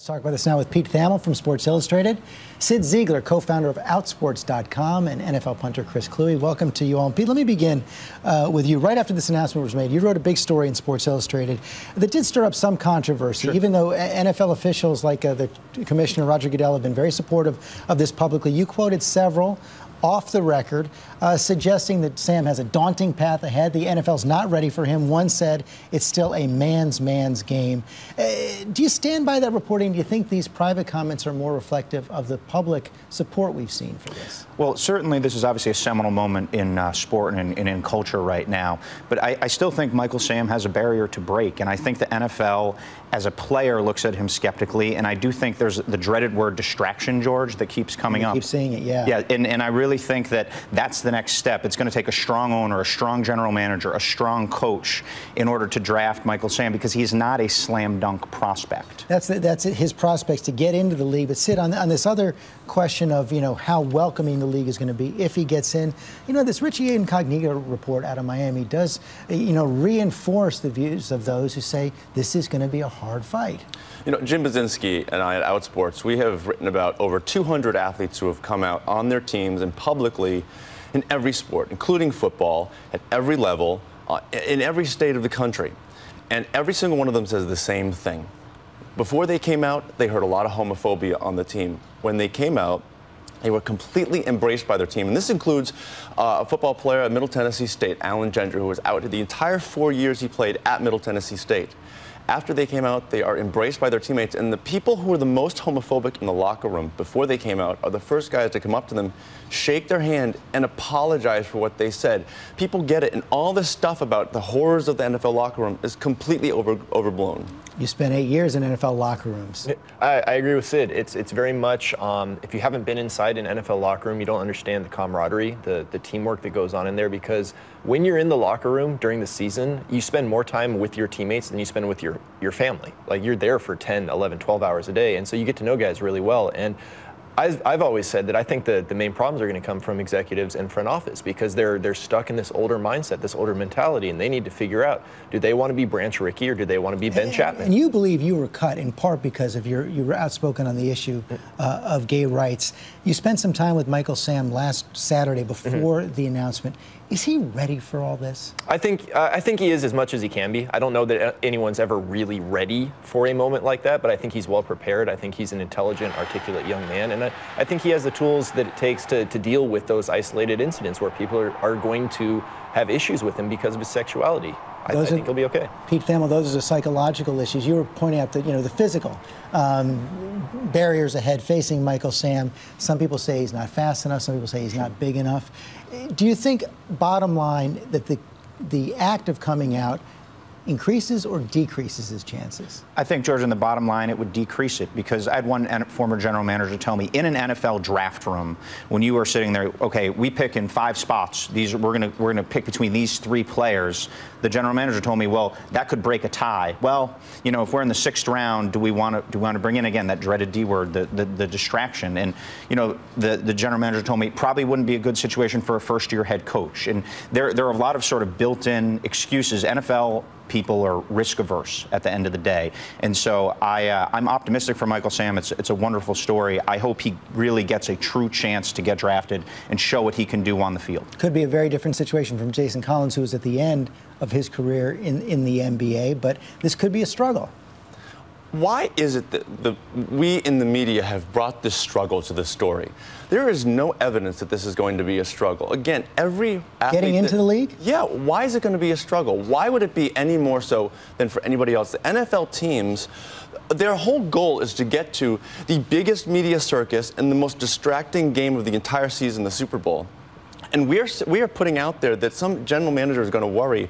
Let's talk about this now with Pete Thamel from Sports Illustrated, Sid Zeigler, co-founder of Outsports.com, and NFL punter Chris Kluwe. Welcome to you all. Pete, let me begin with you. Right after this announcement was made, you wrote a big story in Sports Illustrated that did stir up some controversy, sure. Even though NFL officials like the Commissioner Roger Goodell have been very supportive of this publicly. You quoted several off the record, suggesting that Sam has a daunting path ahead. The NFL's not ready for him. One said it's still a man's game. Do you stand by that reporting? Do you think these private comments are more reflective of the public support we've seen for this? Well, certainly this is obviously a seminal moment in sport and in culture right now. But I still think Michael Sam has a barrier to break. And I think the NFL, as a player, looks at him skeptically. And I do think there's the dreaded word distraction, George, that keeps coming up. Keep seeing it, yeah. Yeah, and I really think that that's the next step. It's going to take a strong owner, a strong general manager, a strong coach in order to draft Michael Sam, because he's not a slam dunk prospect. That's his prospects to get into the league. But Sid, on this other question of, how welcoming the league is going to be if he gets in, this Richie Incognito report out of Miami does, reinforce the views of those who say this is going to be a hard fight. Jim Baczynski and I at Outsports, we have written about over 200 athletes who have come out on their teams and publicly in every sport, including football, at every level, in every state of the country. And every single one of them says the same thing. Before they came out, they heard a lot of homophobia on the team. When they came out, they were completely embraced by their team. And this includes a football player at Middle Tennessee State, Alan Gender, who was out the entire 4 years he played at Middle Tennessee State. After they came out, they are embraced by their teammates. And the people who were the most homophobic in the locker room before they came out are the first guys to come up to them, shake their hand, and apologize for what they said. People get it. And all this stuff about the horrors of the NFL locker room is completely overblown. You spent 8 years in NFL locker rooms. I agree with Sid. It's very much, if you haven't been inside an NFL locker room, you don't understand the camaraderie, the teamwork that goes on in there, because when you're in the locker room during the season, you spend more time with your teammates than you spend with your family. Like, you're there for 10, 11, 12 hours a day, and so you get to know guys really well. And I've always said that I think the main problems are going to come from executives and front office, because they're stuck in this older mindset, this older mentality, and they need to figure out, do they want to be Branch Rickey or do they want to be Ben Chapman? And you believe you were cut in part because of you were outspoken on the issue of gay rights. You spent some time with Michael Sam last Saturday before the announcement. Is he ready for all this? I think he is, as much as he can be. I don't know that anyone's ever really ready for a moment like that, but I think he's well prepared. I think he's an intelligent, articulate young man, and I think he has the tools that it takes to deal with those isolated incidents where people are going to have issues with him because of his sexuality. I think he'll be okay. Pete Thamel, those are the psychological issues. You were pointing out that, the physical barriers ahead facing Michael Sam. Some people say he's not fast enough. Some people say he's not big enough. Do you think, bottom line, that the act of coming out increases or decreases his chances? I think, George, in the bottom line, it would decrease it, because I had one former general manager tell me, in an NFL draft room, when you are sitting there, okay, we pick in 5 spots. We're gonna pick between these 3 players. The general manager told me, well, that could break a tie. Well, if we're in the 6th round, do we want to bring in again that dreaded D word, the distraction? And the general manager told me it probably wouldn't be a good situation for a first-year head coach. And there are a lot of sort of built-in excuses. NFL people are risk-averse at the end of the day. And so I'm optimistic for Michael Sam. It's a wonderful story. I hope he really gets a true chance to get drafted and show what he can do on the field. Could be a very different situation from Jason Collins, who was at the end of his career in the NBA, but this could be a struggle. Why is it that we in the media have brought this struggle to the story? There is no evidence that this is going to be a struggle. Again, every athlete getting into the league? Yeah, why is it going to be a struggle? Why would it be any more so than for anybody else? The NFL teams, their whole goal is to get to the biggest media circus and the most distracting game of the entire season, the Super Bowl. And we are putting out there that some general manager is going to worry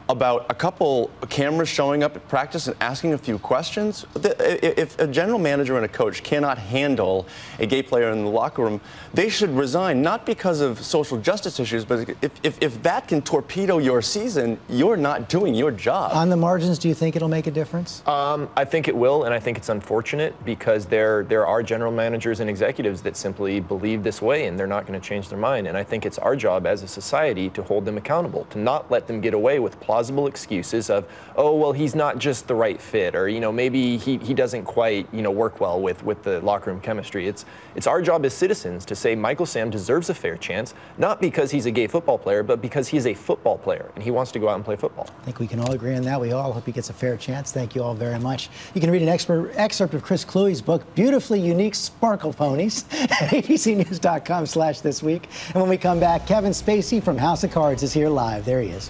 about a couple cameras showing up at practice and asking a few questions. If a general manager and a coach cannot handle a gay player in the locker room, they should resign, not because of social justice issues, but if that can torpedo your season, you're not doing your job. On the margins, do you think it'll make a difference? I think it will, and I think it's unfortunate, because there are general managers and executives that simply believe this way, and they're not going to change their mind. And I think it's our job as a society to hold them accountable, to not let them get away with plausible plausible excuses of, oh, well, he's not just the right fit, or, maybe he doesn't quite, work well with the locker room chemistry. It's our job as citizens to say Michael Sam deserves a fair chance, not because he's a gay football player, but because he's a football player and he wants to go out and play football. I think we can all agree on that. We all hope he gets a fair chance. Thank you all very much. You can read an excerpt of Chris Kluwe's book, Beautifully Unique Sparkle Ponies, at abcnews.com/thisweek. And when we come back, Kevin Spacey from House of Cards is here live. There he is.